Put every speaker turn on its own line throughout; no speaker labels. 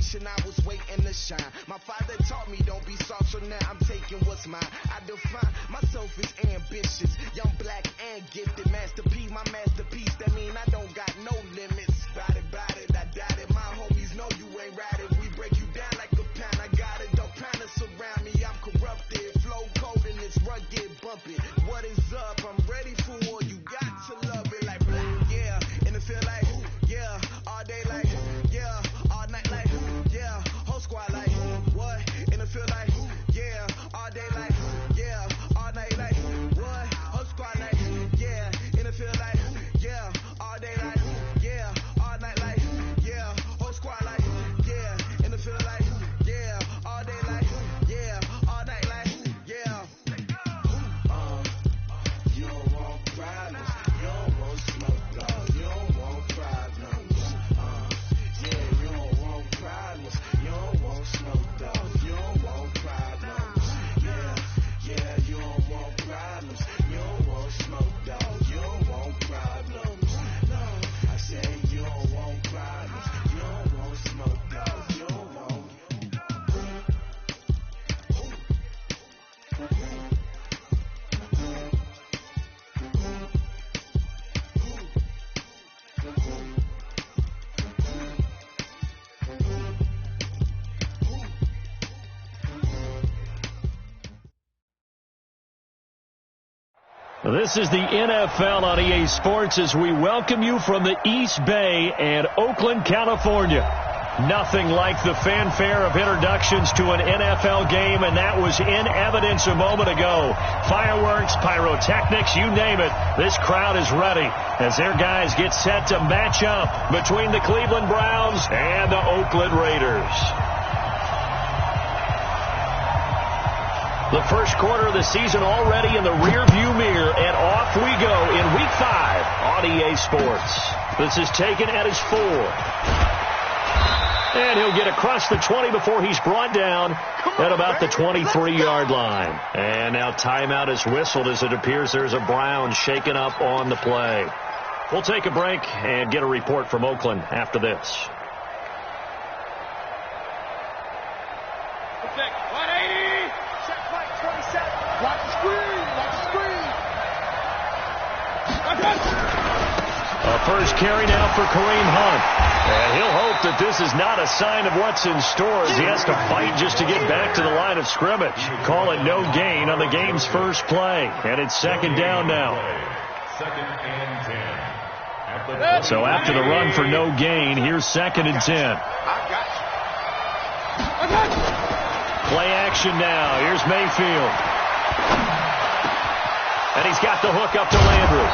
generation, I was waiting to shine. My father taught me don't be soft, so now I'm taking what's mine. I define myself as ambitious, young, black, and gifted. Masterpiece, my masterpiece, that mean I don't got no limits. Bout it, I doubt it. My homies know you ain't right it. We break you down like a pound. I got it, don't pound us around me. I'm corrupted, flow cold and it's rugged, bumpy. What is up? I'm ready for war. You got to love it like black, yeah. And it feel like, yeah, all day like, yeah, all night like, yeah, whole squad like, what? And it feel like, yeah, all day like, yeah, all night like, what? Whole squad like, yeah, and it feel like, yeah, all day like, yeah, all night like, yeah, whole squad like, yeah, and it feel like, yeah, all day like, yeah, all night like, yeah. You don't want problems, you don't want smoke, dog, you don't want problems. Yeah, you don't want problems, you don't want smoke, dog, you don't want problems. Yeah, you don't want problems, you don't want smoke, dog, you don't want problems. No, I said you don't want problems, you don't want smoke, dog, you don't want.
This is the NFL on EA Sports as we welcome you from the East Bay and Oakland, California. Nothing like the fanfare of introductions to an NFL game, and that was in evidence a moment ago. Fireworks, pyrotechnics, you name it. This crowd is ready as their guys get set to match up between the Cleveland Browns and the Oakland Raiders. The first quarter of the season already in the rearview mirror, and off we go in Week 5 on EA Sports. This is taken at his 4. And he'll get across the 20 before he's brought down at about the 23-yard line. And now timeout is whistled as it appears there's a Brown shaken up on the play. We'll take a break and get a report from Oakland after this. First carry now for Kareem Hunt. And he'll hope that this is not a sign of what's in store as he has to fight just to get back to the line of scrimmage. Call it no gain on the game's first play. And it's second down now. So after the run for no gain, here's 2nd and 10. Play action now. Here's Mayfield. And he's got the hook up to Landry.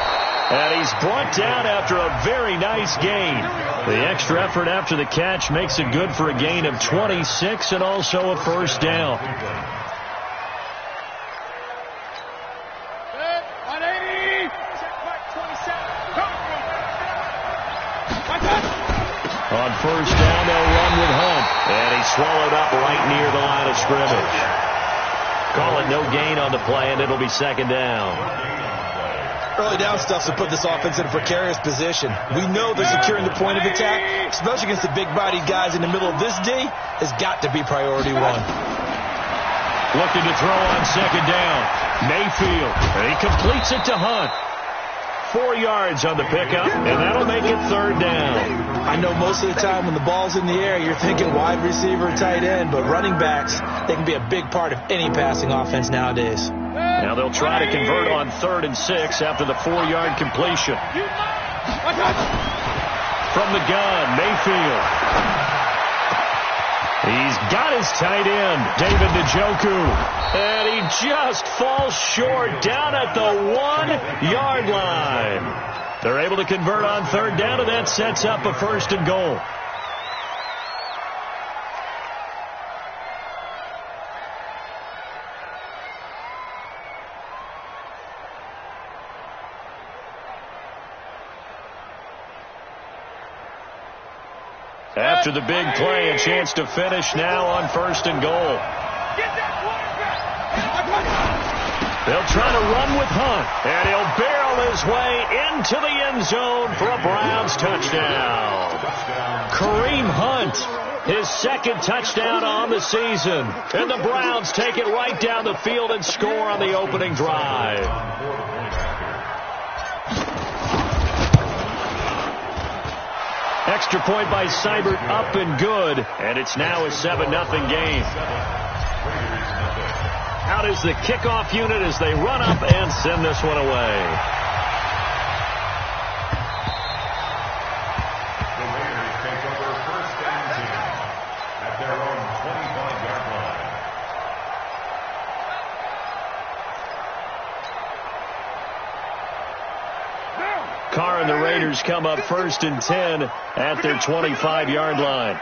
And he's brought down after a very nice gain. The extra effort after the catch makes it good for a gain of 26 and also a first down. On first down, they'll run with Hunt. And he's swallowed up right near the line of scrimmage. Call it no gain on the play, and it'll be second down.
Early down stuff to put this offense in a precarious position. We know they're securing the point of attack, especially against the big-bodied guys in the middle of this D, has got to be priority 1.
Looking to throw on second down. Mayfield, and he completes it to Hunt. 4 yards on the pickup, and that'll make it third down.
I know most of the time when the ball's in the air, you're thinking wide receiver, tight end, but running backs, they can be a big part of any passing offense nowadays.
Now they'll try to convert on 3rd and 6 after the 4-yard completion. From the gun, Mayfield. He's got his tight end, David Njoku. And he just falls short down at the 1-yard line. They're able to convert on 3rd down, and that sets up a 1st and goal. After the big play, a chance to finish now on 1st and goal. They'll try to run with Hunt, and he'll barrel his way into the end zone for a Browns touchdown. Kareem Hunt His second touchdown on the season. And the Browns take it right down the field and score on the opening drive. Extra point by Seibert, up and good. And it's now a 7-0 game. Out is the kickoff unit as they run up and send this one away. Carr and the Raiders come up 1st and 10 at their 25-yard line.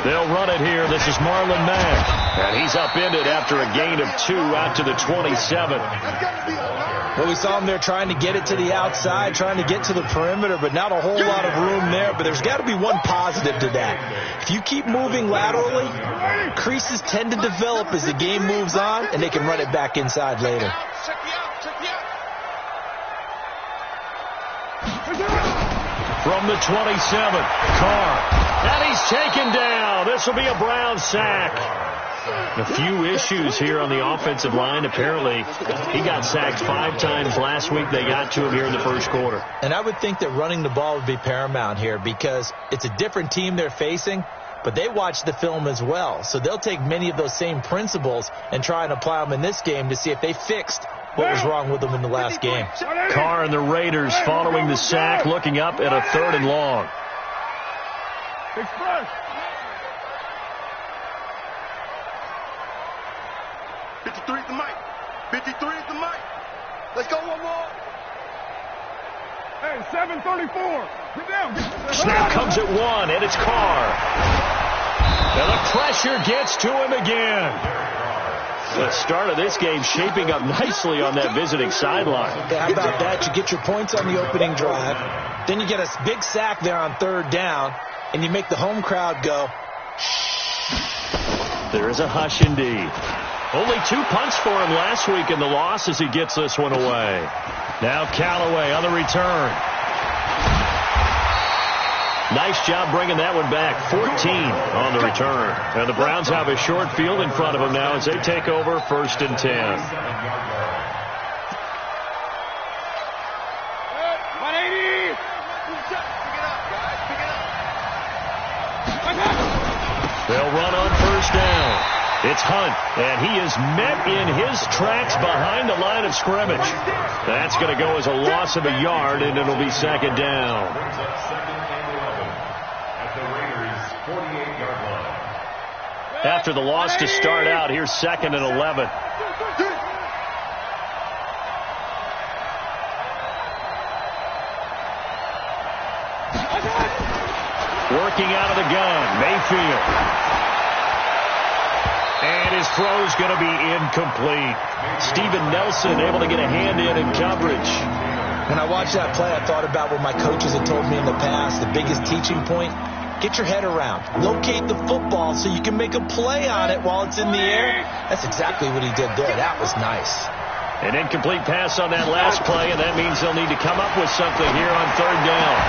They'll run it here. This is Marlon Mack. And he's upended after a gain of 2 out to the 27.
Well, we saw him there trying to get it to the outside, trying to get to the perimeter, but not a whole lot of room there. But there's got to be one positive to that. If you keep moving laterally, creases tend to develop as the game moves on, and they can run it back inside later.
From the 27, Carr. And he's taken down. This will be a Brown sack. A few issues here on the offensive line. Apparently, he got sacked 5 times last week. They got to him here in the first quarter.
And I would think that running the ball would be paramount here because it's a different team they're facing, but they watch the film as well. So they'll take many of those same principles and try and apply them in this game to see if they fixed what was wrong with them in the last game.
Carr and the Raiders following the sack, looking up at a 3rd and long.
Express. 53 is the mic. 53 is the mic. Let's go one more. Hey, 7:34. Get down.
Snap comes at 1, and it's Carr. And the pressure gets to him again. The start of this game shaping up nicely on that visiting sideline.
How about that? You get your points on the opening drive. Then you get a big sack there on 3rd down. And you make the home crowd go.
There is a hush indeed. Only 2 punts for him last week in the loss as he gets this one away. Now Callaway on the return. Nice job bringing that one back. 14 on the return. And the Browns have a short field in front of them now as they take over 1st and 10. They'll run on 1st down. It's Hunt, and he is met in his tracks behind the line of scrimmage. That's going to go as a loss of a yard, and it'll be 2nd down. After the loss to start out, here's 2nd and 11. Working out of the gun, Mayfield. And his throw's going to be incomplete. Steven Nelson able to get a hand in coverage.
When I watched that play, I thought about what my coaches had told me in the past. The biggest teaching point, get your head around. Locate the football so you can make a play on it while it's in the air. That's exactly what he did there. That was nice.
An incomplete pass on that last play, and that means they'll need to come up with something here on 3rd down.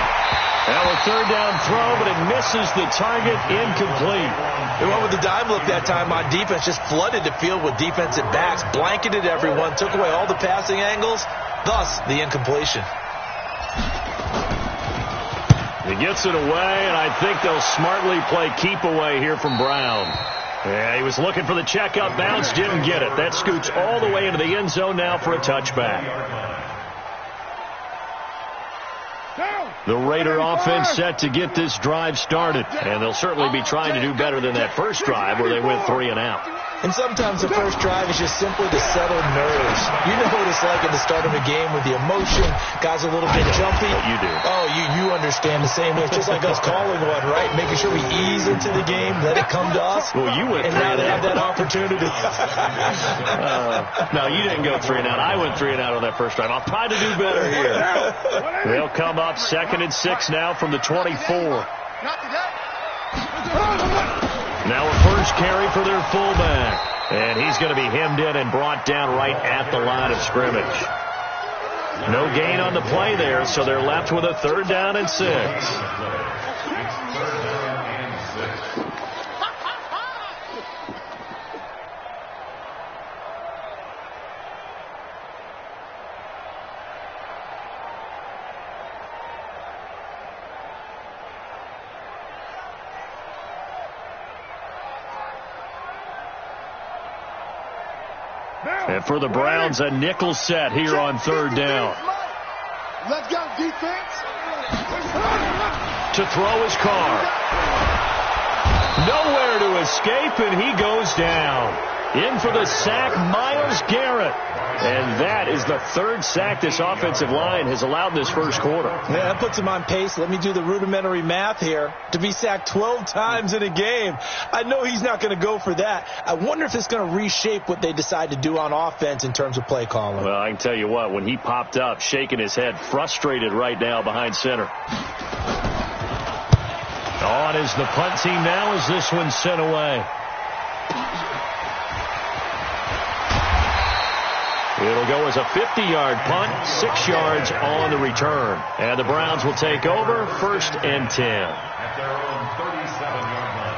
Now a 3rd down throw, but it misses the target, incomplete.
They went with the dime look that time on defense, just flooded the field with defensive backs, blanketed everyone, took away all the passing angles, thus the incompletion.
He gets it away, and I think they'll smartly play keep away here from Brown. Yeah, he was looking for the checkup bounce, didn't get it. That scoots all the way into the end zone now for a touchback. The Raider offense set to get this drive started, and they'll certainly be trying to do better than that first drive where they went 3 and out.
And sometimes the first drive is just simply to settle nerves. You know what it's like at the start of a game with the emotion. Guys are a little bit jumpy.
You do.
Oh, you understand the same way. It's just like us calling one, right? Making sure we ease into the game, let it come to us.
Well, you went 3 and out.
And now they have that opportunity.
No, you didn't go 3 and out. I went 3 and out on that first drive. I'll try to do better here. They'll come up 2nd and 6 now from the 24. Now a first carry for their fullback. And he's going to be hemmed in and brought down right at the line of scrimmage. No gain on the play there, so they're left with a 3rd down and 6. And for the Browns, a nickel set here on 3rd down.
Let's go, defense.
To throw his car. Nowhere to escape, and he goes down. In for the sack, Myles Garrett. And that is the 3rd sack this offensive line has allowed this first quarter.
Yeah, that puts him on pace. Let me do the rudimentary math here. To be sacked 12 times in a game. I know he's not going to go for that. I wonder if it's going to reshape what they decide to do on offense in terms of play calling.
Well, I can tell you what, when he popped up, shaking his head, frustrated right now behind center. On is the punt team now as this one's sent away. It'll go as a 50-yard punt, 6 yards on the return. And the Browns will take over, 1st and 10.
At their own 37-yard line.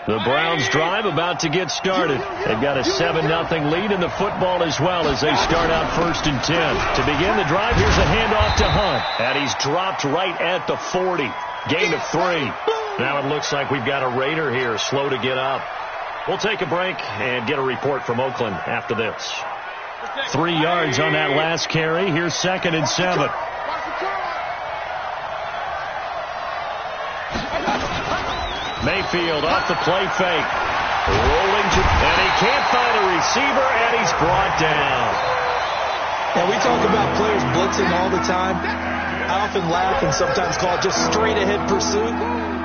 The Browns drive about to get started. They've got a 7-0 lead in the football as well as they start out 1st and 10. To begin the drive, here's a handoff to Hunt. And he's dropped right at the 40. Gain of 3. Now it looks like we've got a Raider here, slow to get up. We'll take a break and get a report from Oakland after this. 3 yards on that last carry. Here's 2nd and 7. Mayfield off the play fake. Rolling to, and he can't find a receiver, and he's brought down.
Yeah, we talk about players blitzing all the time. I often laugh and sometimes call it just straight ahead pursuit.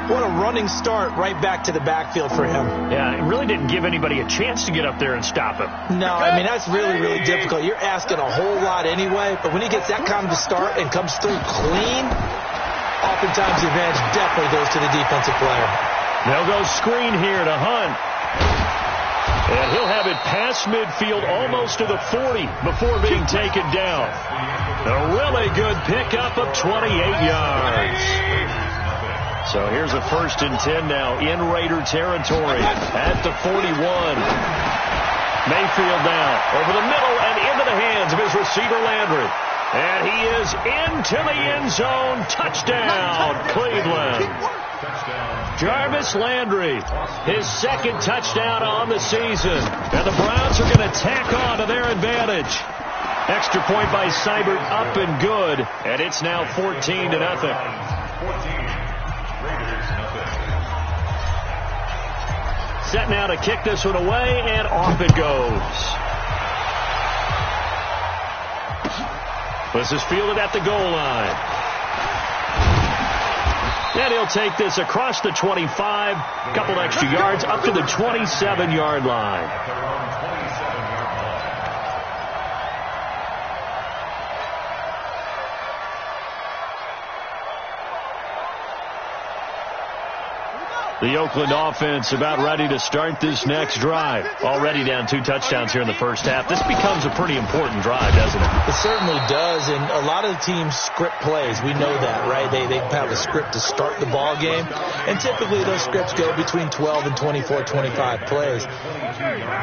What a running start right back to the backfield for him.
Yeah, it really didn't give anybody a chance to get up there and stop him.
No, I mean, that's really, really difficult. You're asking a whole lot anyway, but when he gets that kind of a start and comes through clean, oftentimes the advantage definitely goes to the defensive player.
They'll go screen here to Hunt. And he'll have it past midfield almost to the 40 before being taken down. A really good pickup of 28 yards. So here's a 1st and 10 now in Raider territory at the 41. Mayfield now over the middle and into the hands of his receiver Landry. And he is into the end zone. Touchdown, Cleveland. Jarvis Landry, his 2nd touchdown on the season. And the Browns are going to tack on to their advantage. Extra point by Seibert up and good. And it's now 14-0. Set now to kick this one away, and off it goes. This is fielded at the goal line. And he'll take this across the 25, couple extra yards up to the 27-yard line. The Oakland offense about ready to start this next drive. Already down 2 touchdowns here in the first half. This becomes a pretty important drive, doesn't it?
It certainly does, and a lot of the teams script plays. We know that, right? They have a script to start the ball game, and typically those scripts go between 12 and 24, 25 plays.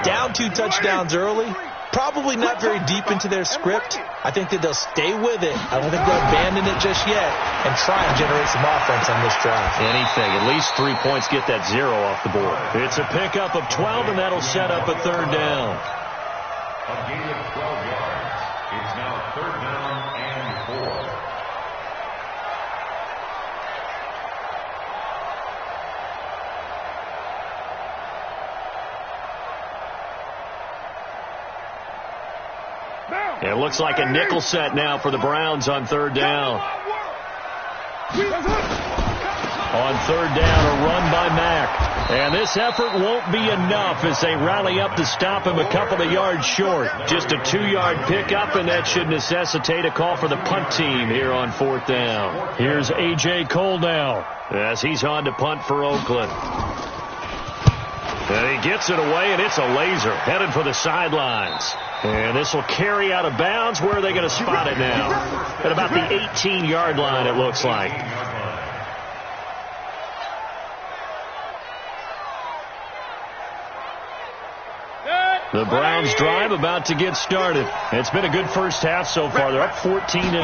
Down 2 touchdowns early, probably not very deep into their script. I think that they'll stay with it. I don't think they'll abandon it just yet and try and generate some offense on this drive.
Anything. At least 3 points, get that 0 off the board. It's a pickup of 12, and that'll set up a 3rd down.
A gain of 12 yards. It's now 3rd down and 4.
It looks like a nickel set now for the Browns on 3rd down. On 3rd down, a run by Mack. And this effort won't be enough as they rally up to stop him a couple of yards short. Just a 2-yard pickup, and that should necessitate a call for the punt team here on 4th down. Here's A.J. Cole now as he's on to punt for Oakland. And he gets it away, and it's a laser headed for the sidelines. And this will carry out of bounds. Where are they going to spot it now? At about the 18-yard line, it looks like. The Browns drive about to get started. It's been a good first half so far. They're up 14-0.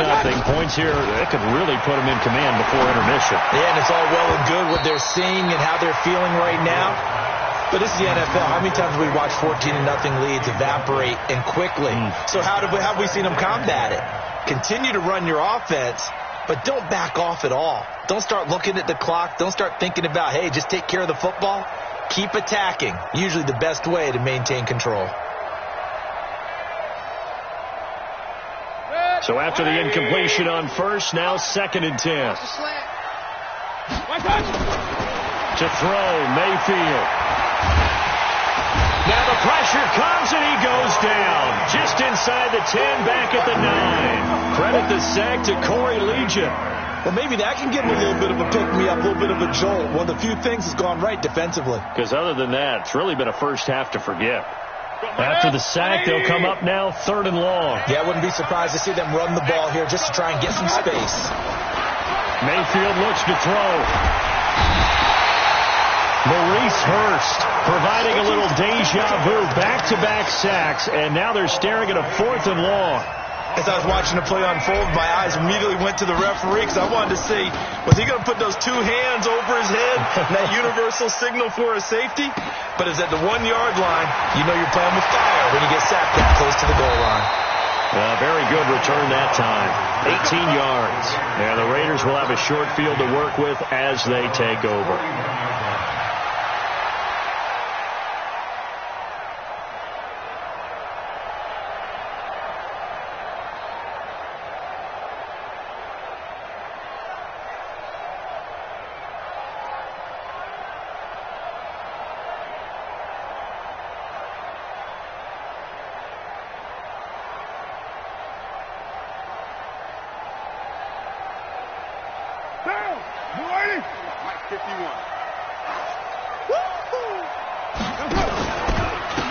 Points here, that could really put them in command before intermission.
Yeah, and it's all well and good what they're seeing and how they're feeling right now. But this is the NFL. How many times have we watched 14-0 leads evaporate and quickly? So how have we seen them combat it? Continue to run your offense, but don't back off at all. Don't start looking at the clock. Don't start thinking about, hey, just take care of the football. Keep attacking. Usually the best way to maintain control.
So after the incompletion on first, now 2nd and 10. To throw, Mayfield. Now the pressure comes and he goes down. Just inside the 10, back at the 9. Credit the sack to Corey Legion.
Well, maybe that can give him a little bit of a pick-me-up, a little bit of a jolt. One of the few things has gone right defensively.
Because other than that, it's really been a first half to forget. After the sack, they'll come up now 3rd and long.
Yeah, I wouldn't be surprised to see them run the ball here just to try and get some space.
Mayfield looks to throw. Maurice Hurst providing a little deja vu. Back-to-back sacks, and now they're staring at a 4th and long.
As I was watching the play unfold, my eyes immediately went to the referee because I wanted to see, was he going to put those 2 hands over his head, that universal signal for a safety? But it's at the 1-yard line. You know you're playing with fire when you get sacked that close to the goal line.
Very good return that time. 18 yards. And the Raiders will have a short field to work with as they take over.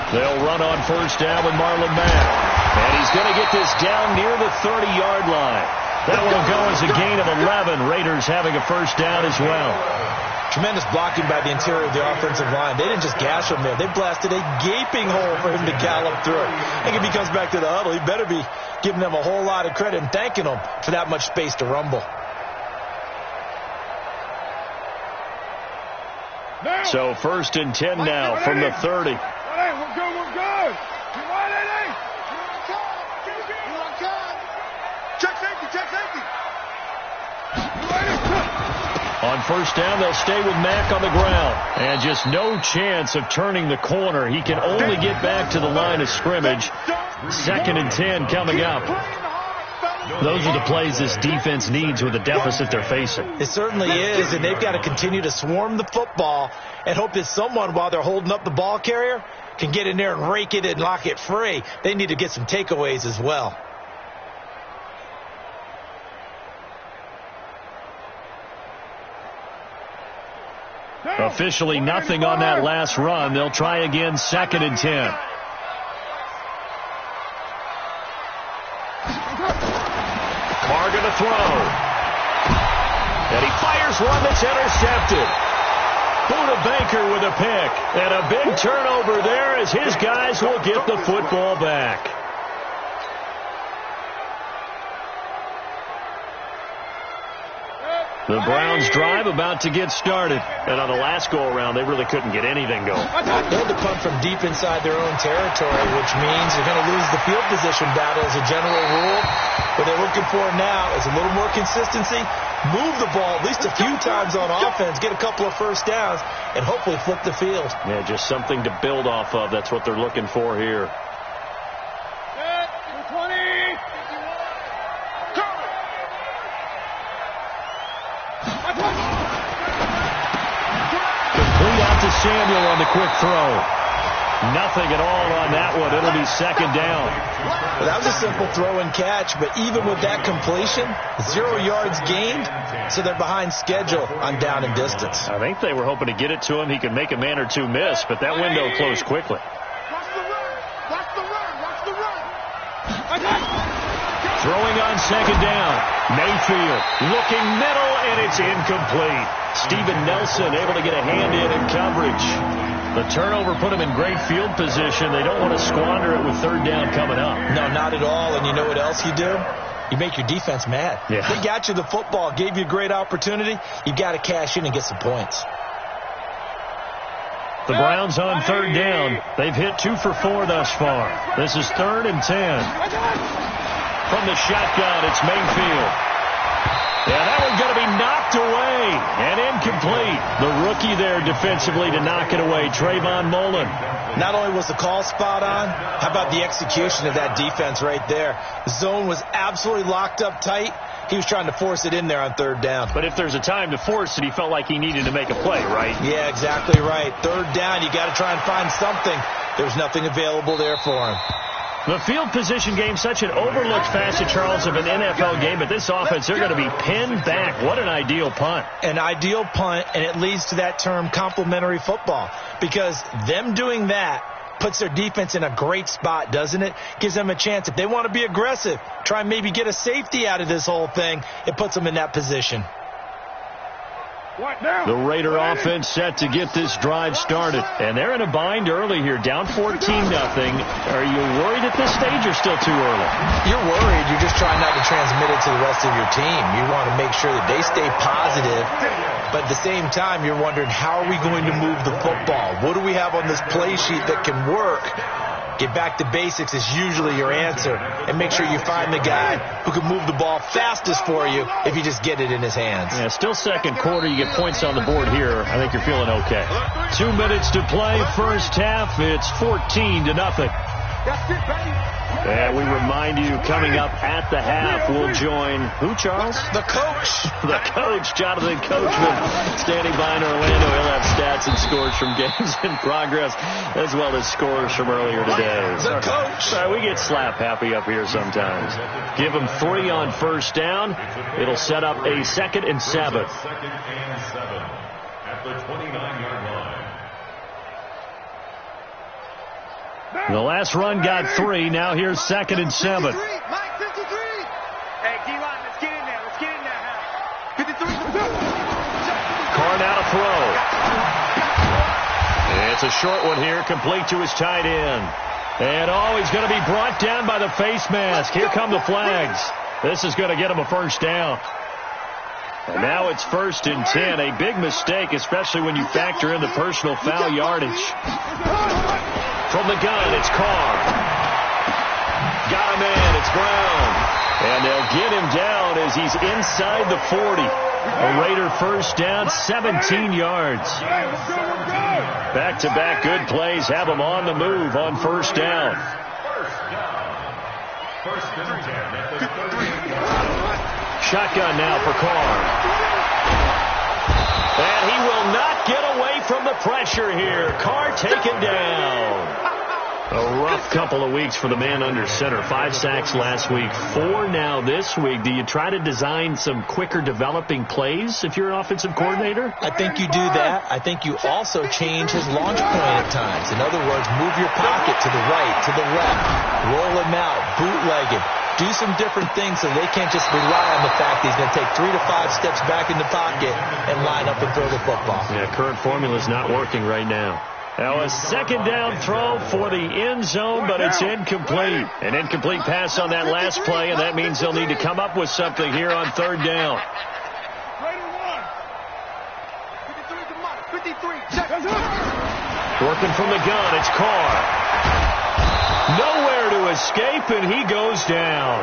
They'll run on first down with Marlon Mack. And he's going to get this down near the 30-yard line. That will go as a gain of 11. Raiders having a first down as well.
Tremendous blocking by the interior of the offensive line. They didn't just gash him there. They blasted a gaping hole for him to gallop through. I think if he comes back to the huddle, he better be giving them a whole lot of credit and thanking them for that much space to rumble.
So 1st and 10 now from the 30.
We're good. Check safety.
On first down, they'll stay with Mack on the ground. And just no chance of turning the corner. He can only get back to the line of scrimmage. 2nd and 10 coming up. Those are the plays this defense needs with the deficit they're facing.
It certainly is, and they've got to continue to swarm the football and hope that someone, while they're holding up the ball carrier, can get in there and rake it and lock it free. They need to get some takeaways as well.
Officially nothing on that last run. They'll try again, 2nd and 10. Carr going to throw. And he fires one that's intercepted. Buda Baker with a pick. And a big turnover there as his guys will get the football back. The Browns drive about to get started. And on the last go-around, they really couldn't get anything going.
They had to punt from deep inside their own territory, which means they're going to lose the field position battle as a general rule. What they're looking for now is a little more consistency, move the ball at least a few times on offense, get a couple of first downs, and hopefully flip the field.
Yeah, just something to build off of. That's what they're looking for here. to Samuel on the quick throw. Nothing at all on that one. It'll be second down.
Well, that was a simple throw and catch, but even with that completion, 0 yards gained, so they're behind schedule on down and distance.
I think they were hoping to get it to him. He could make a man or two miss, but that window closed quickly.
Watch the run. Watch the run. Watch the run.
Throwing on second down. Mayfield looking middle, and it's incomplete. Steven Nelson able to get a hand in coverage. The turnover put him in great field position. They don't want to squander it with third down coming up.
No, not at all. And you know what else you do? You make your defense mad.
Yeah.
They got you the football, gave you a great opportunity. You've got to cash in and get some points.
The Browns on third down. They've hit 2 for 4 thus far. This is 3rd and 10. From the shotgun, it's Mayfield. Yeah, that one's going to be knocked away and incomplete. The rookie there defensively to knock it away, Trayvon Mullen.
Not only was the call spot on, how about the execution of that defense right there? The zone was absolutely locked up tight. He was trying to force it in there on third down.
But if there's a time to force it, he felt like he needed to make a play, right?
Yeah, exactly right. Third down, you got to try and find something. There's nothing available there for him.
The field position game, such an overlooked facet, Charles, of an NFL game. But this offense, they're going to be pinned back. What an ideal punt.
An ideal punt, and it leads to that term complementary football. Because them doing that puts their defense in a great spot, doesn't it? Gives them a chance. If they want to be aggressive, try and maybe get a safety out of this whole thing, it puts them in that position.
The Raider offense set to get this drive started. And they're in a bind early here, down 14-0. Are you worried at this stage or still too early?
You're worried. You're just trying not to transmit it to the rest of your team. You want to make sure that they stay positive. But at the same time, you're wondering, how are we going to move the football? What do we have on this play sheet that can work? Get back to basics is usually your answer. And make sure you find the guy who can move the ball fastest for you if you just get it in his hands.
Yeah, still second quarter. You get points on the board here. I think you're feeling okay. 2 minutes to play. First half, it's 14-0. And we remind you, coming up at the half, we'll join who, Charles?
The coach.
The coach, Jonathan Coachman, standing by in Orlando. He'll have stats and scores from games in progress, as well as scores from earlier today.
The coach.
Sorry, we get slap happy up here sometimes. Give him 3 on first down. It'll set up a 2nd and 7.
2nd and 7 at the 29-yard line.
The last run got 3. Now here's 2nd and 7.
Mike, 53. Hey, D-line, let's get in there. Let's get in there. 53.
Carr now to throw. It's a short one here, complete to his tight end. And he's going to be brought down by the face mask. Here come the flags. This is going to get him a first down. And now it's 1st and 10. A big mistake, especially when you factor in the personal foul yardage. From the gun, it's Carr. Got him in. It's Brown. And they'll get him down as he's inside the 40. A Raider first down, 17 yards. Back-to-back good plays have him on the move on first down.
First and 10 at the 30-yard line.
Shotgun now for Carr. And he will not get away from the pressure here. Carr taken down. A rough couple of weeks for the man under center. 5 sacks last week, 4 now this week. Do you try to design some quicker developing plays if you're an offensive coordinator?
I think you do that. I think you also change his launch point at times. In other words, move your pocket to the right, to the left, roll him out, bootleg him. Do some different things so they can't just rely on the fact that he's going to take 3 to 5 steps back in the pocket and line up and throw the football.
Yeah, current formula's not working right now. Now a second down throw for the end zone, but it's incomplete. An incomplete pass on that last play, and that means they'll need to come up with something here on third down.
53.
Working from the gun, it's Carr. Nowhere to escape, and he goes down.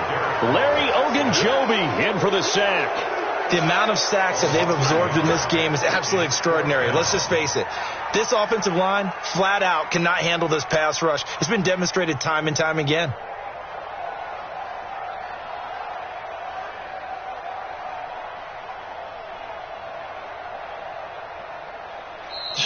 Larry Ogunjobi in for the sack.
The amount of sacks that they've absorbed in this game is absolutely extraordinary. Let's just face it. This offensive line, flat out, cannot handle this pass rush. It's been demonstrated time and time again.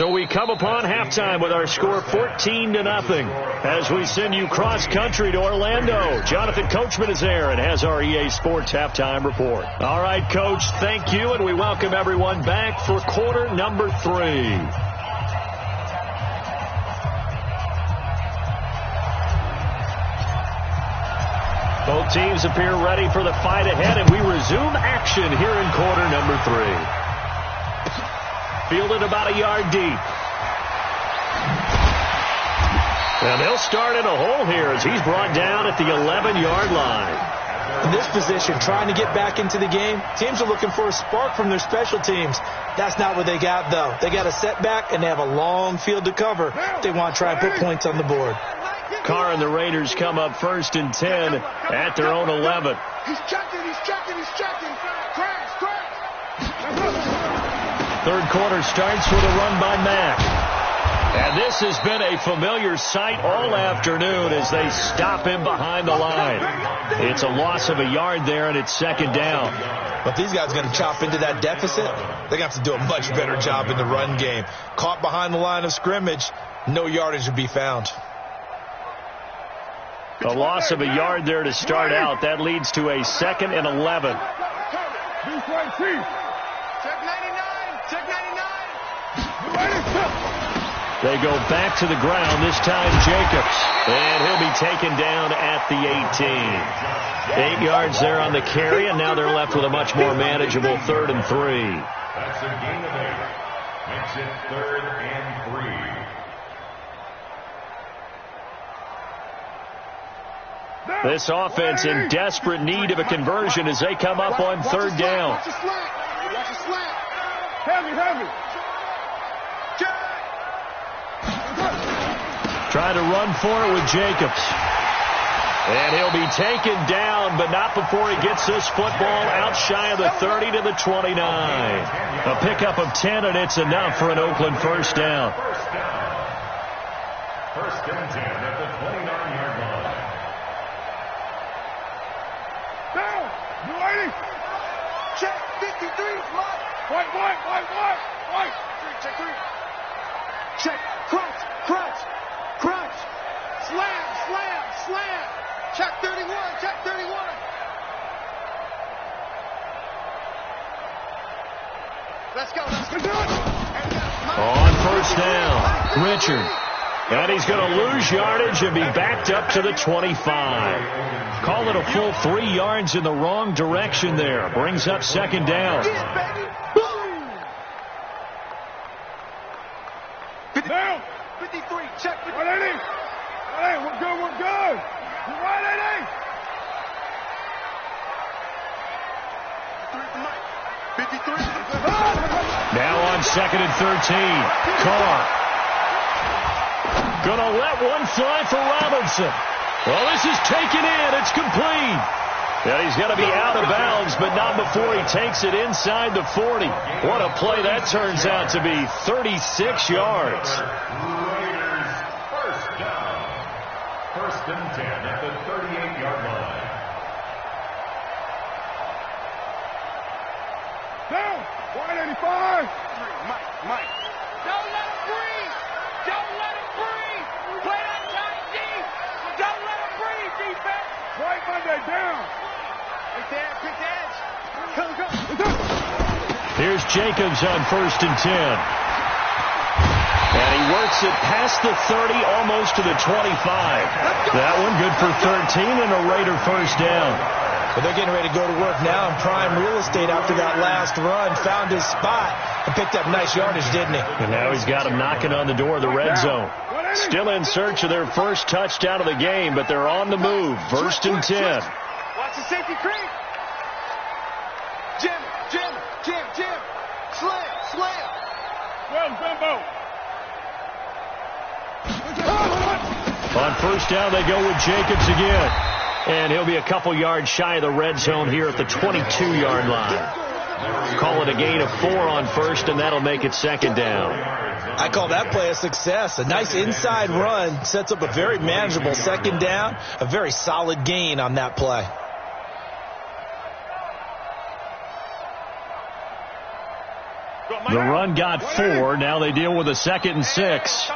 So we come upon halftime with our score 14-0 as we send you cross-country to Orlando. Jonathan Coachman is there and has our EA Sports halftime report. All right, Coach, thank you, and we welcome everyone back for quarter number 3. Both teams appear ready for the fight ahead, and we resume action here in quarter number 3. Fielded about a yard deep. And they'll start in a hole here as he's brought down at the 11-yard line.
In this position, trying to get back into the game, teams are looking for a spark from their special teams. That's not what they got, though. They got a setback, and they have a long field to cover if they want to try and put points on the board.
Carr and the Raiders come up 1st and 10 at their own 11.
He's checking. Crash.
Third quarter starts with a run by Mack. And this has been a familiar sight all afternoon as they stop him behind the line. It's a loss of a yard there, and it's 2nd down.
But these guys are going to chop into that deficit. They're going to have to do a much better job in the run game. Caught behind the line of scrimmage, no yardage would be found.
A loss of a yard there to start out. That leads to a 2nd and 11.
Check 99.
They go back to the ground, this time Jacobs. And he'll be taken down at the 18. 8 yards there on the carry, and now they're left with a much more manageable 3rd and 3.
That's a gain of 8. Makes it 3rd and 3.
This offense in desperate need of a conversion as they come up on 3rd down.
Watch the slant. Heavy.
Trying to run for it with Jacobs. And he'll be taken down, but not before he gets this football out shy of the 30 to the 29. A pickup of 10, and it's enough for an Oakland 1st down.
1st and 10 at the 29-yard line.
Down. You ready? Check 53. White. Check 3. Check. Crunch. Slam. Check 31. Let's go.
On 1st down, Richard. And he's going to lose yardage and be backed up to the 25. Call it a full 3 yards in the wrong direction there. Brings up 2nd down.
Down. 53. Check. 180. Hey, we're good. You right, 53.
Now on 2nd and 13. Carr. Gonna let one fly for Robinson. Well, this is taken in. It's complete. And he's going to be out of bounds, but not before he takes it inside the 40. What a play that turns out to be. 36 yards.
Raiders 1st down. 1st and 10 at the 38-yard line.
Down. 185. Mike. Don't let him breathe. Play that tight deep. Don't let him breathe, defense. Right Monday, down. Pick the edge. Go.
Here's Jacobs on 1st and 10. And he works it past the 30, almost to the 25. That one good for 13 and a Raider 1st down.
But they're getting ready to go to work now in prime real estate after that last run. Found his spot and picked up nice yardage, didn't he?
And now he's got him knocking on the door of the red zone. Still in search of their first touchdown of the game, but they're on the move. 1st and 10.
Watch the safety creep. Jim. Slam. Well, Bimbo.
On 1st down, they go with Jacobs again. And he'll be a couple yards shy of the red zone here at the 22-yard line. Call it a gain of 4 on 1st, and that'll make it 2nd down.
I call that play a success. A nice inside run sets up a very manageable 2nd down. A very solid gain on that play.
Go,
The run got 4. Now they deal with a 2nd and 6.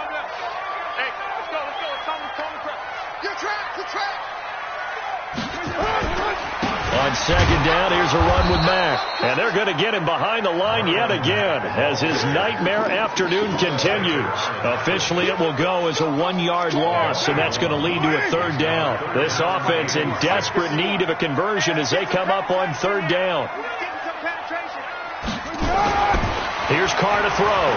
On 2nd down, here's a run with Mack. And they're going to get him behind the line yet again as his nightmare afternoon continues. Officially, it will go as a 1-yard loss, and that's going to lead to a 3rd down. This offense in desperate need of a conversion as they come up on 3rd down. Here's Carr to throw.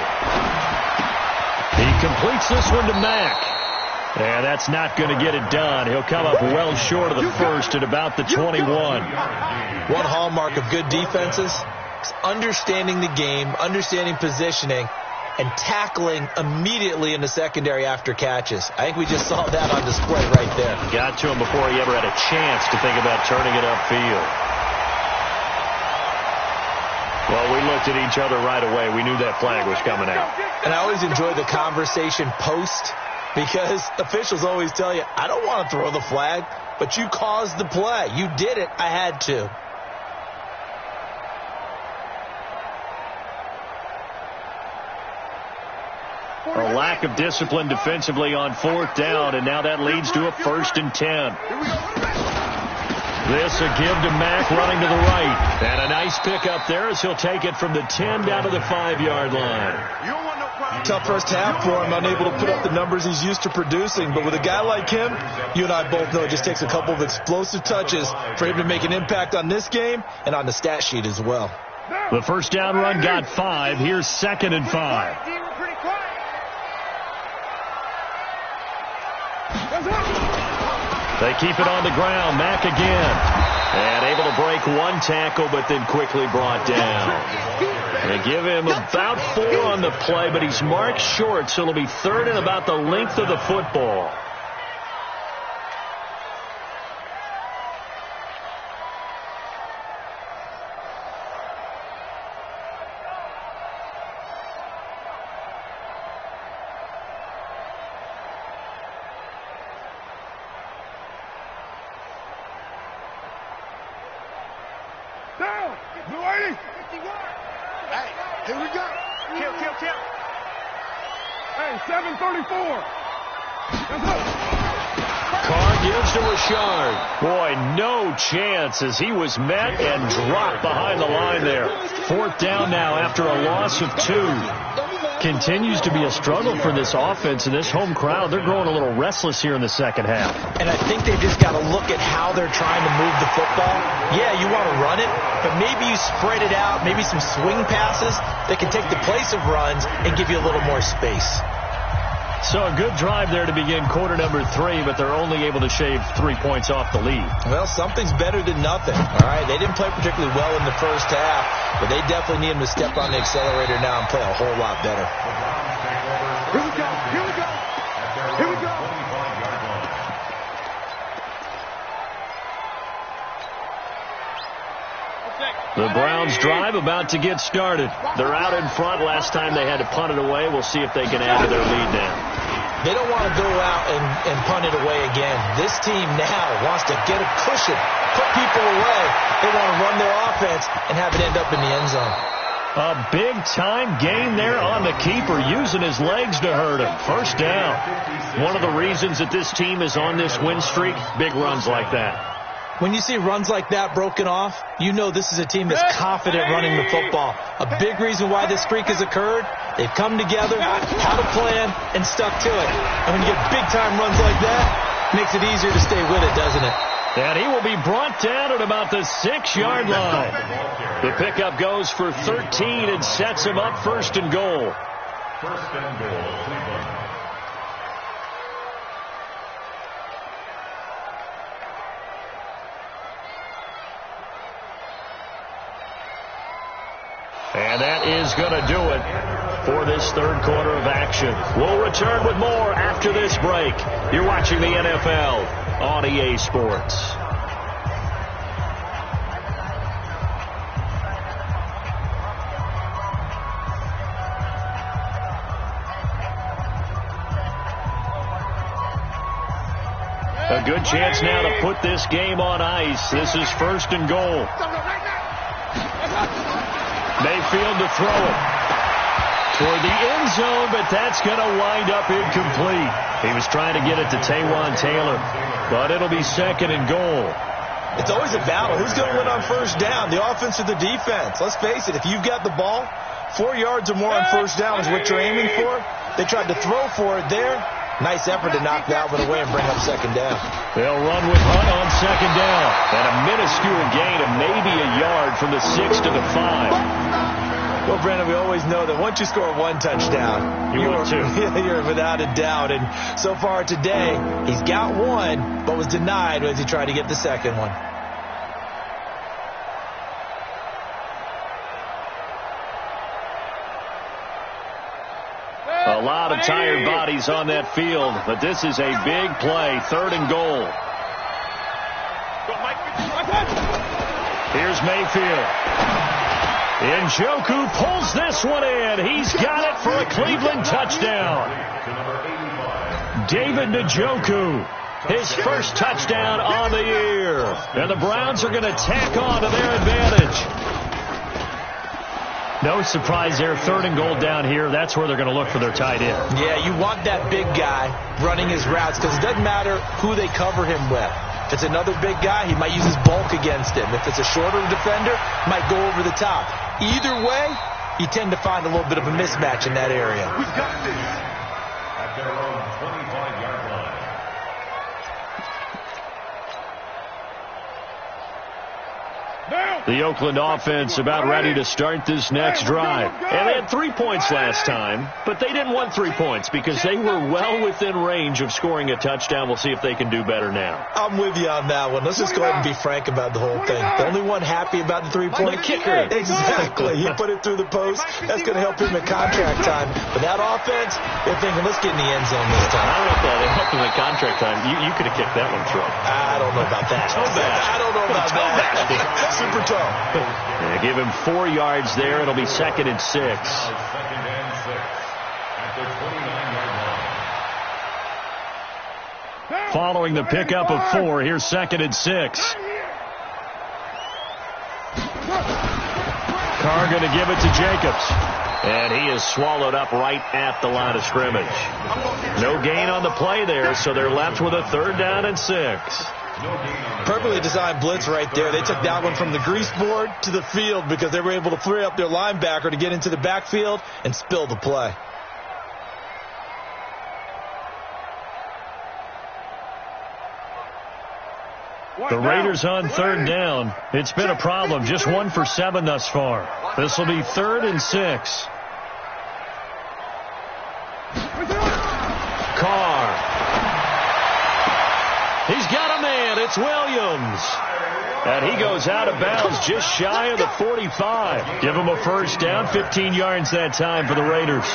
He completes this one to Mack. And that's not going to get it done. He'll come up well short of the first at about the 21.
One hallmark of good defenses is understanding the game, understanding positioning, and tackling immediately in the secondary after catches. I think we just saw that on display right there.
Got to him before he ever had a chance to think about turning it upfield. Well, we looked at each other right away. We knew that flag was coming out.
And I always enjoy the conversation post, because officials always tell you, I don't want to throw the flag, but you caused the play. You did it. I had to.
A lack of discipline defensively on 4th down, and now that leads to a 1st and 10. This a give to Mack running to the right. And a nice pickup there as he'll take it from the 10 down to the 5-yard line.
Tough first half for him, unable to put up the numbers he's used to producing. But with a guy like him, you and I both know it just takes a couple of explosive touches for him to make an impact on this game and on the stat sheet as well.
The 1st down run got 5. Here's 2nd and 5. They keep it on the ground. Mack again. And able to break one tackle, but then quickly brought down. They give him about 4 on the play, but he's marked short, so it'll be 3rd and about the length of the football. Chance as he was met and dropped behind the line there. 4th down now after a loss of 2. Continues to be a struggle for this offense and this home crowd. They're growing a little restless here in the 2nd half.
And I think they've just got to look at how they're trying to move the football. Yeah, you want to run it, but maybe you spread it out, maybe some swing passes that can take the place of runs and give you a little more space.
So a good drive there to begin quarter number 3, but they're only able to shave 3 points off the lead.
Well, something's better than nothing. All right, they didn't play particularly well in the first half, but they definitely need them to step on the accelerator now and play a whole lot better.
Here we go. Here we go. Here we go.
The Browns drive about to get started. They're out in front. Last time they had to punt it away. We'll see if they can add to their lead now.
They don't want to go out and punt it away again. This team now wants to get a cushion, put people away. They want to run their offense and have it end up in the end zone.
A big-time gain there on the keeper, using his legs to hurt him. 1st down. One of the reasons that this team is on this win streak, big runs like that.
When you see runs like that broken off, you know this is a team that's confident running the football. A big reason why this streak has occurred, they've come together, had a plan, and stuck to it. And when you get big-time runs like that, it makes it easier to stay with it, doesn't it?
And he will be brought down at about the 6-yard line. The pickup goes for 13 and sets him up 1st and goal.
1st and goal, Cleveland.
And that is going to do it for this 3rd quarter of action. We'll return with more after this break. You're watching the NFL on EA Sports. A good chance now to put this game on ice. This is 1st and goal. Mayfield to throw it. toward the end zone, but that's going to wind up incomplete. He was trying to get it to Taywan Taylor, but it'll be 2nd and goal.
It's always a battle. Who's going to win on first down, the offense or the defense? Let's face it, if you've got the ball, 4 yards or more on first down is what you're aiming for. They tried to throw for it there. Nice effort to knock that one away and bring up 2nd down.
They'll run with Hunt on 2nd down. And a minuscule gain of maybe a yard from the 6 to the 5.
Well, Brandon, we always know that once you score 1 touchdown, you're without a doubt. And so far today, he's got 1, but was denied as he tried to get the 2nd one.
A lot of tired bodies on that field, but this is a big play, 3rd and goal. Here's Mayfield. Njoku pulls this one in. He's got it for a Cleveland touchdown. David Njoku, his first touchdown on the year. And the Browns are going to tack on to their advantage. No surprise there, 3rd and goal down here. That's where they're going to look for their tight end.
Yeah, you want that big guy running his routes because it doesn't matter who they cover him with. If it's another big guy, he might use his bulk against him. If it's a shorter defender, might go over the top. Either way, you tend to find a little bit of a mismatch in that area.
We've got this at their own 25-yard line.
The Oakland offense about ready to start this next drive. And they had 3 points last time, but they didn't want 3 points because they were well within range of scoring a touchdown. We'll see if they can do better now.
I'm with you on that one. Let's just go ahead and be frank about the whole thing. The only one happy about the 3-point
kicker.
Exactly. He put it through the post. That's going to help him at contract time. But that offense, they're thinking, let's get in the end zone this time.
I don't know if that helped him at contract time. You could have kicked that one through.
I don't know about that. I don't know about that. Super tough.
Yeah, give him 4 yards there. It'll be 2nd and 6.
2nd and 6 at the 29-yard line.
Following the pickup of 4, here's 2nd and 6. Carr going to give it to Jacobs. And he is swallowed up right at the line of scrimmage. No gain on the play there, so they're left with a 3rd down and 6.
Perfectly designed blitz right there. They took that one from the grease board to the field because they were able to free up their linebacker to get into the backfield and spill the play.
The Raiders on 3rd down. It's been a problem. Just 1 for 7 thus far. This will be 3rd and 6. Carr. He's got a man. It's Williams. And he goes out of bounds just shy of the 45. Give him a first down. 15 yards that time for the Raiders.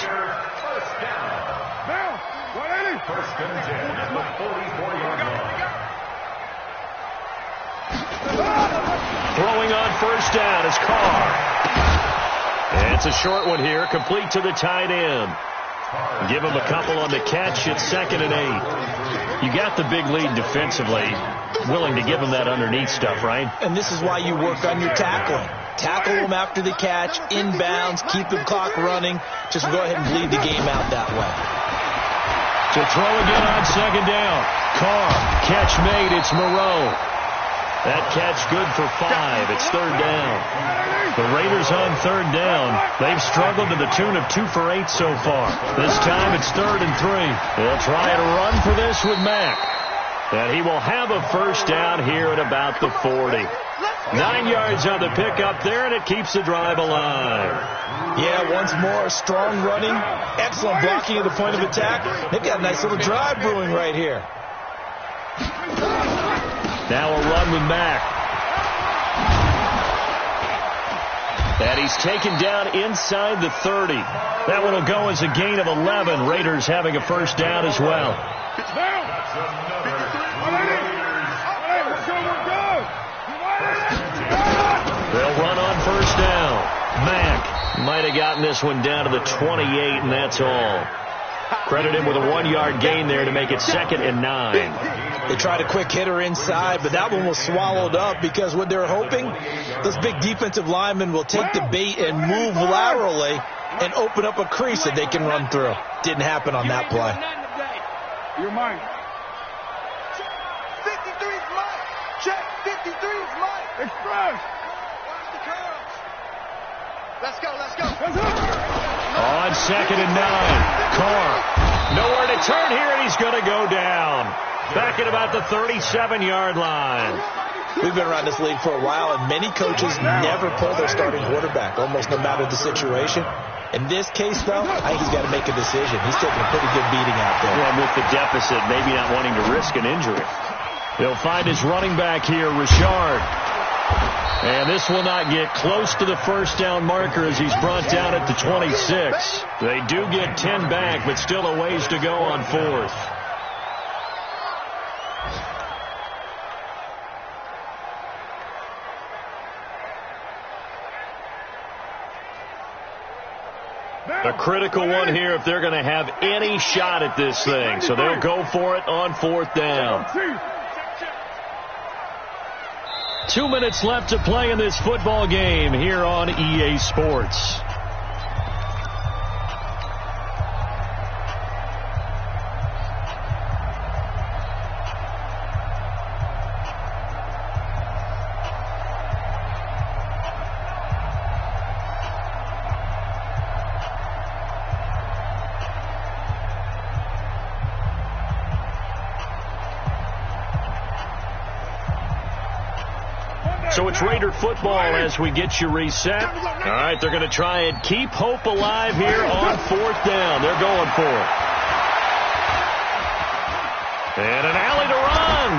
First and 10 at the 44-yard line.
Throwing on first down is Carr. And it's a short one here, complete to the tight end. Give him a couple on the catch. It's 2nd and 8. You got the big lead defensively. Willing to give him that underneath stuff, right?
And this is why you work on your tackling. Tackle them after the catch, inbounds, keep the clock running. Just go ahead and bleed the game out that way.
To throw again on 2nd down. Carr, catch made. It's Moreau. That catch good for 5. It's 3rd down. The Raiders on 3rd down. They've struggled to the tune of 2 for 8 so far. This time it's 3rd and 3. They'll try and run for this with Mack. And he will have a first down here at about the 40. 9 yards on the pickup there, and it keeps the drive alive.
Yeah, once more, strong running, excellent blocking at the point of attack. They've got a nice little drive brewing right here.
Now a run with Mack. And he's taken down inside the 30. That one will go as a gain of 11. Raiders having a first down as well. They'll run on first down. Mack might have gotten this one down to the 28, and that's all. Credit him with a 1-yard gain there to make it 2nd and 9.
They tried a quick hitter inside, but that one was swallowed up because what they're hoping, those big defensive linemen will take the bait and move laterally and open up a crease that they can run through. Didn't happen on that play.
You're mine.
53's mine. Check. 53's mine.
Express.
Watch the curves. Let's go. Let's go.
On 2nd and 9. Carr. Nowhere to turn here, and he's going to go down. Back at about the 37-yard line.
We've been around this league for a while, and many coaches never pull their starting quarterback, almost no matter the situation. In this case, though, I think he's got to make a decision. He's taking a pretty good beating out there.
Well, with the deficit, maybe not wanting to risk an injury. He'll find his running back here, Richard. And this will not get close to the first down marker as he's brought down at the 26. They do get 10 back, but still a ways to go on 4th. A critical one here if they're going to have any shot at this thing. So they'll go for it on 4th down. 2 minutes left to play in this football game here on EA Sports. So it's Raider football as we get you reset. All right, they're going to try and keep hope alive here on 4th down. They're going for it. And an alley to run.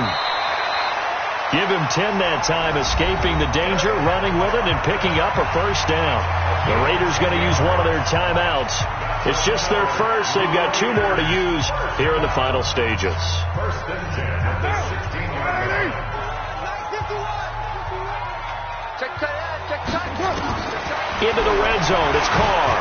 Give him 10 that time, escaping the danger, running with it, and picking up a first down. The Raiders going to use one of their timeouts. It's just their first. They've got 2 more to use here in the final stages.
1st and 10 at the 16-yard line.
Into the red zone. It's Carr.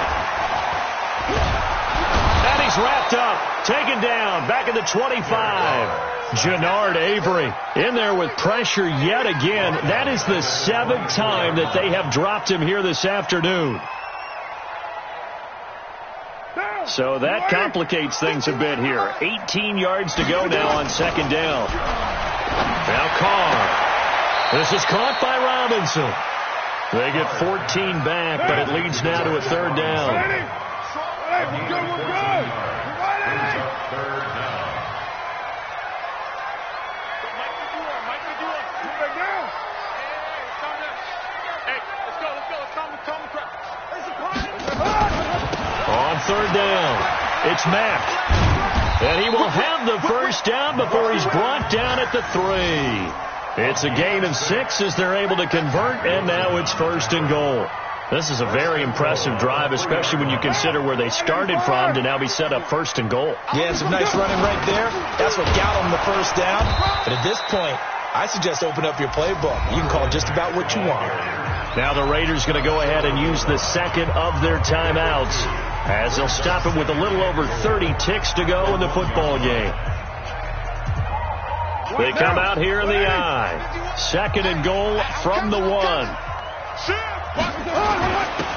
And he's wrapped up. Taken down. Back at the 25. Jannard Avery in there with pressure yet again. That is the 7th time that they have dropped him here this afternoon. So that complicates things a bit here. 18 yards to go now on 2nd down. Now Carr. This is caught by Robinson. They get 14 back, but it leads now to a 3rd down.
We're good. We're good.
Third down.
Mike, move back down. Hey, let's go. Let's calm the crowd.
On 3rd down, it's Mack. And he will have the first down before he's brought down at the 3. It's a gain of 6 as they're able to convert, and now it's 1st and goal. This is a very impressive drive, especially when you consider where they started from to now be set up 1st and goal.
Yeah, some nice running right there. That's what got them the first down. But at this point, I suggest open up your playbook. You can call just about what you want.
Now the Raiders going to go ahead and use the 2nd of their timeouts as they'll stop it with a little over 30 ticks to go in the football game. They come out here in the I. 2nd and goal from the 1.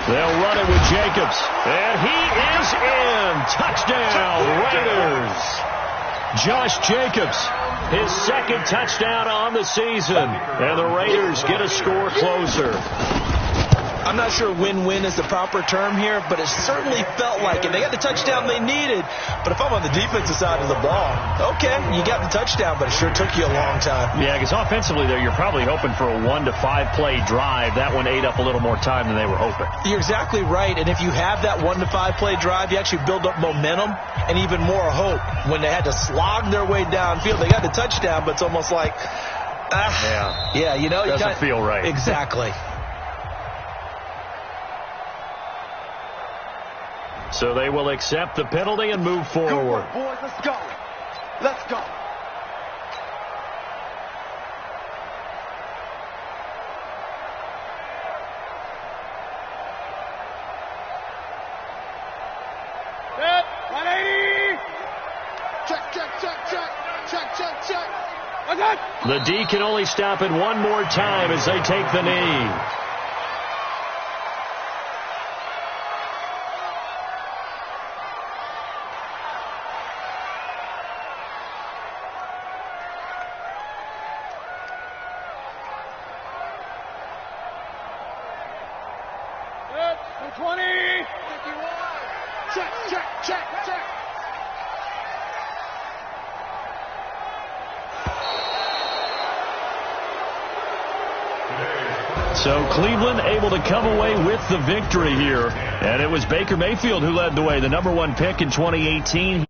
They'll run it with Jacobs. And he is in. Touchdown, Raiders. Josh Jacobs, his 2nd touchdown on the season. And the Raiders get a score closer.
I'm not sure win-win is the proper term here, but it certainly felt like it. They got the touchdown they needed, but if I'm on the defensive side of the ball, okay, you got the touchdown, but it sure took you a long time.
Yeah, because offensively there, you're probably hoping for a 1 to 5 play drive. That one ate up a little more time than they were hoping.
You're exactly right, and if you have that 1 to 5 play drive, you actually build up momentum and even more hope. When they had to slog their way downfield, they got the touchdown, but it's almost like, yeah, you know,
doesn't feel right.
Exactly.
So they will accept the penalty and move forward.
Good work, boys. Let's go. Let's go.
Set. 180.
Check.
What's that?
The D can only stop it one more time as they take the knee.
20. 51. Check, check, check, check.
So Cleveland able to come away with the victory here. And it was Baker Mayfield who led the way, the #1 pick in 2018.